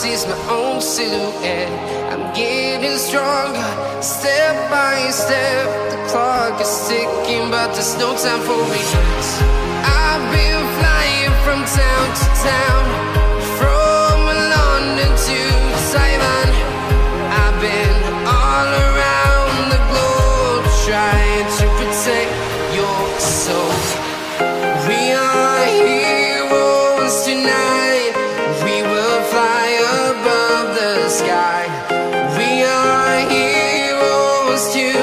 sees my own silhouette. I'm getting stronger, step by step. The clock is ticking, but there's no time for regrets. I've been flying from town to town, from London to Taiwan. I've been all around the globe, trying to protect your soul. We are heroes tonight. We will fly above the sky. We are heroes tonight.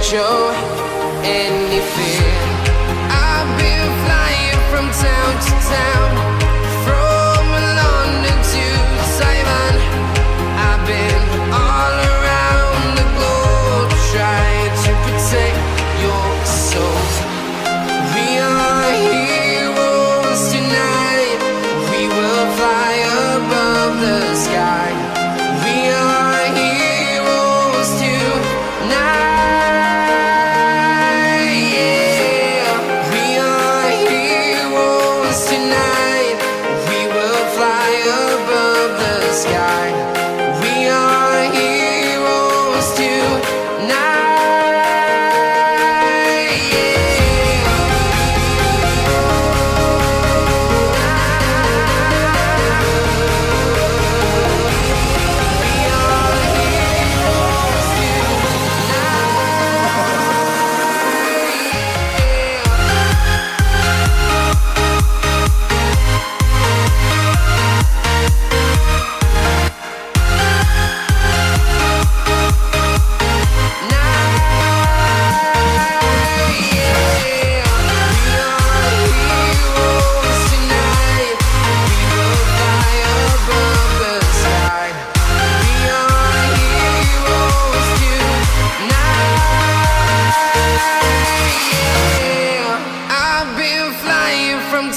Show any fear. I've been flying from town to town, from London to Taiwan. I've been all around the globe, trying to protect your soul. We are heroes tonight. We will fly above the sky. We are heroes tonight.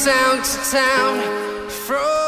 Town to town, from